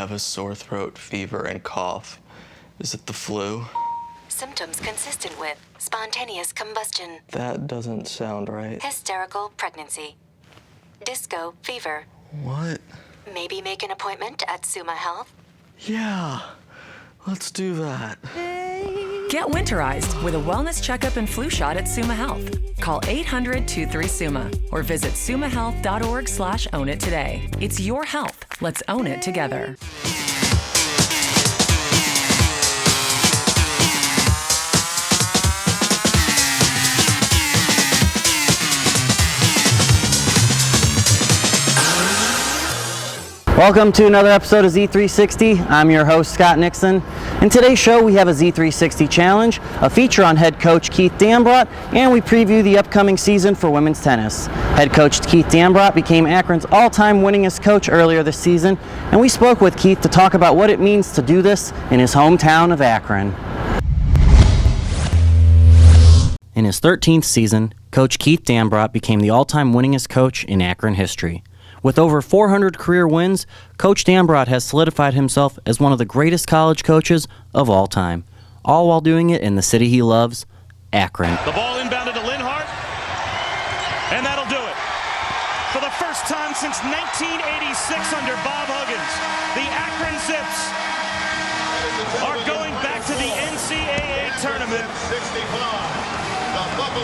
have a sore throat, fever, and cough. Is it the flu? Symptoms consistent with spontaneous combustion. That doesn't sound right. Hysterical pregnancy. Disco fever. What? Maybe make an appointment at Summa Health? Yeah, let's do that. Get winterized with a wellness checkup and flu shot at Summa Health. Call 800-23-SUMMA or visit summahealth.org/own it today. It's your health. Let's own it together. Welcome to another episode of Z360. I'm your host, Scott Nixon. In today's show, we have a Z360 Challenge, a feature on head coach Keith Dambrot, and we preview the upcoming season for women's tennis. Head coach Keith Dambrot became Akron's all-time winningest coach earlier this season, and we spoke with Keith to talk about what it means to do this in his hometown of Akron. In his 13th season, Coach Keith Dambrot became the all-time winningest coach in Akron history. With over 400 career wins, Coach Dambrot has solidified himself as one of the greatest college coaches of all time, all while doing it in the city he loves, Akron. The ball inbounded to Linhart, and that'll do it. For the first time since 1986 under Bob Huggins, the Akron Zips are going back to the NCAA tournament.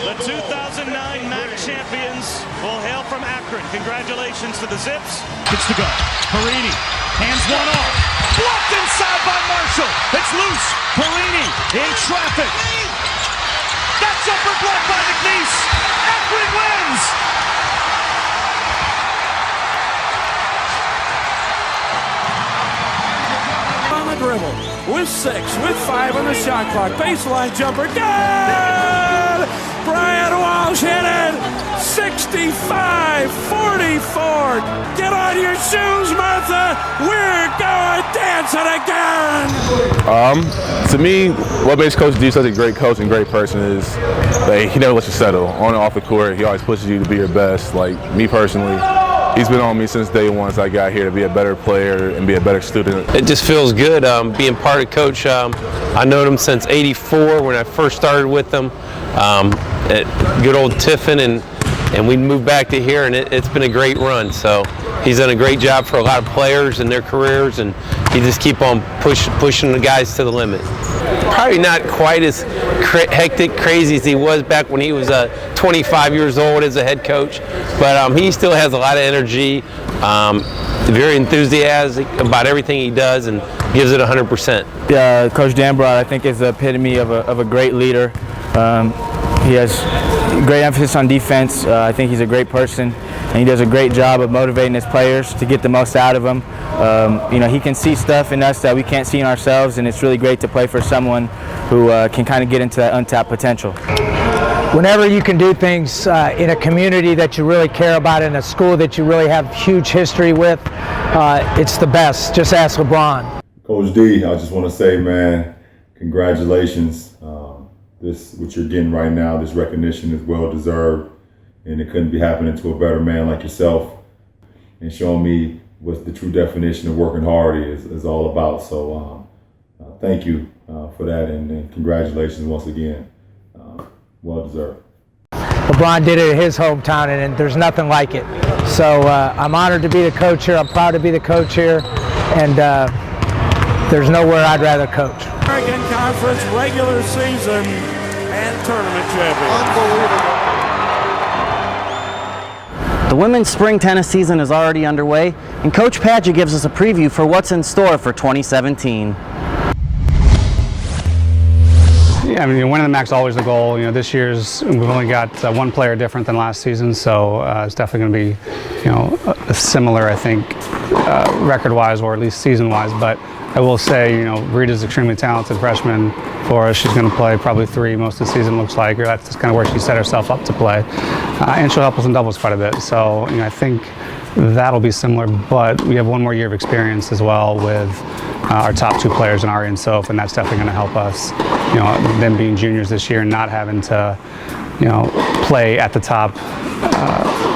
The 2009 MAC champions will hail from Akron. Congratulations to the Zips. Gets to go. Perini hands one off. Blocked inside by Marshall. It's loose. Perini in traffic. That's upper blocked by McNeese. Akron wins. On the dribble. With 6, with 5 on the shot clock. Baseline jumper. Good! Brian Walsh hit it! 65-44! Get on your shoes, Martha! We're going dancing again! To me, what makes Coach D such a great coach and great person is that he never lets you settle. On and off the court, he always pushes you to be your best. Like me personally, he's been on me since day one as I got here to be a better player and be a better student. It just feels good being part of Coach. I known him since '84 when I first started with him at good old Tiffin, and we moved back to here, and it's been a great run. So he's done a great job for a lot of players and their careers, and he just keep on pushing the guys to the limit. Probably not quite as hectic, crazy as he was back when he was 25 years old as a head coach, but he still has a lot of energy, very enthusiastic about everything he does, and gives it 100%. Coach Dambrot, I think, is the epitome of a great leader. He has great emphasis on defense. I think he's a great person, and he does a great job of motivating his players to get the most out of them. He can see stuff in us that we can't see in ourselves, and it's really great to play for someone who can kind of get into that untapped potential. Whenever you can do things in a community that you really care about, in a school that you really have huge history with, it's the best. Just ask LeBron. Coach D, I just want to say, man, congratulations. What you're getting right now, this recognition is well deserved, and it couldn't be happening to a better man like yourself, and showing me what the true definition of working hard is all about. So thank you for that, and congratulations once again. Well deserved. LeBron did it in his hometown, and there's nothing like it. So I'm honored to be the coach here. I'm proud to be the coach here, and there's nowhere I'd rather coach. American Conference regular season and tournament champion. Unbelievable. The women's spring tennis season is already underway, and Coach Padgett gives us a preview for what's in store for 2017. Yeah, I mean, winning the MAC's always the goal. This year's we've only got one player different than last season, so it's definitely going to be, similar, I think, record-wise or at least season-wise. But I will say, Rita's an extremely talented freshman for us. She's going to play probably 3 most of the season, looks like, or that's just kind of where she set herself up to play. And she'll help us in doubles quite a bit. So, I think that'll be similar, but we have one more year of experience as well with our top 2 players in Ari and Soph, and that's definitely going to help us. Them being juniors this year and not having to, play at the top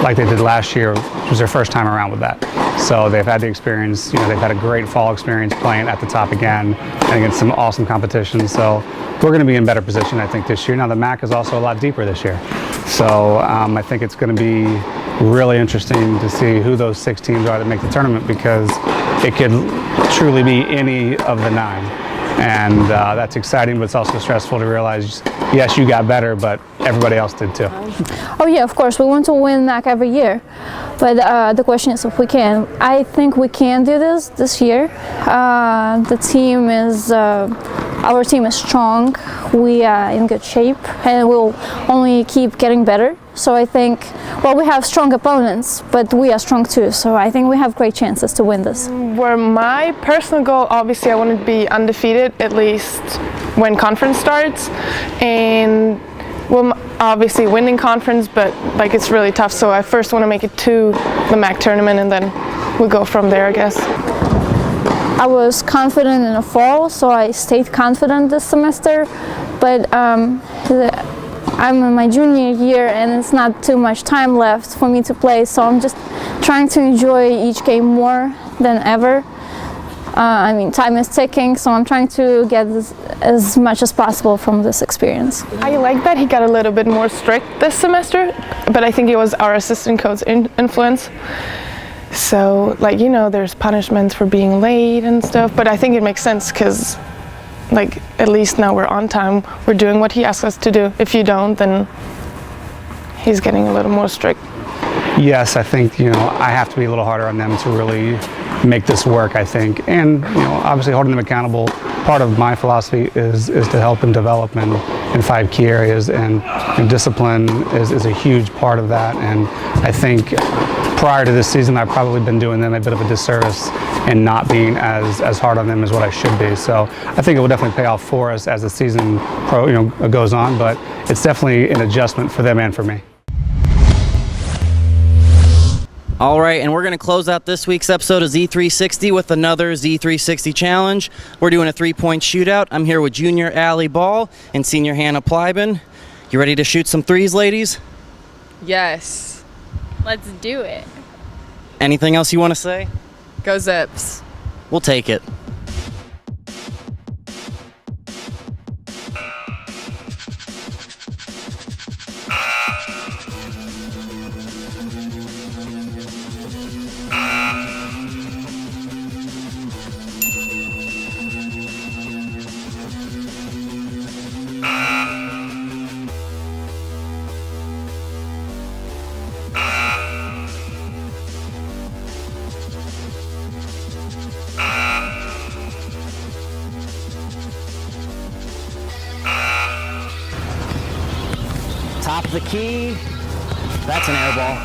like they did last year. It was their first time around with that. So they've had the experience, they've had a great fall experience playing at the top again and against some awesome competition. So we're going to be in better position, I think, this year. Now the MAC is also a lot deeper this year. So I think it's going to be really interesting to see who those 6 teams are that make the tournament, because it could truly be any of the 9. And that's exciting, but it's also stressful to realize, yes, you got better, but everybody else did too. Oh yeah, of course, we want to win MAC every year, but the question is if we can. I think we can do this year. The team is, our team is strong, we are in good shape, and we'll only keep getting better. So I think, well, we have strong opponents, but we are strong too. So I think we have great chances to win this. Where my personal goal, obviously, I want to be undefeated at least when conference starts, and well, obviously winning conference, but like it's really tough. So I first want to make it to the MAC tournament, and then we'll go from there, I guess. I was confident in the fall, so I stayed confident this semester, but I'm in my junior year and it's not too much time left for me to play, so I'm just trying to enjoy each game more than ever. I mean, time is ticking, so I'm trying to get as much as possible from this experience. I like that he got a little bit more strict this semester, but I think it was our assistant coach influence. So, like, there's punishments for being late and stuff, but I think it makes sense because, like, at least now we're on time, we're doing what he asks us to do. If you don't, then he's getting a little more strict. Yes, I think, I have to be a little harder on them to really make this work, I think. And, obviously holding them accountable, part of my philosophy is to help them develop in 5 key areas, and discipline is a huge part of that. And I think prior to this season, I've probably been doing them a bit of a disservice and not being as hard on them as what I should be. So I think it will definitely pay off for us as the season goes on, but it's definitely an adjustment for them and for me. All right, and we're going to close out this week's episode of Z360 with another Z360 challenge. We're doing a 3-point shootout. I'm here with junior Allie Ball and senior Hannah Plyben. You ready to shoot some threes, ladies? Yes. Let's do it. Anything else you want to say? Go Zips. We'll take it. Top of the key. That's an air ball.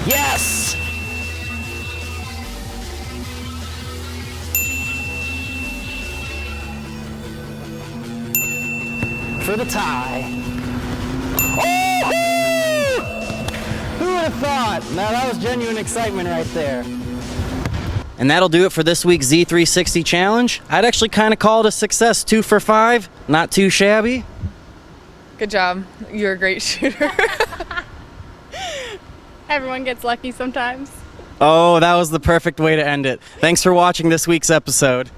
Yes! For the tie. Who would have thought? Now that was genuine excitement right there. And that'll do it for this week's Z360 challenge. I'd actually kind of call it a success. 2 for 5, not too shabby. Good job. You're a great shooter. Everyone gets lucky sometimes. Oh, that was the perfect way to end it. Thanks for watching this week's episode.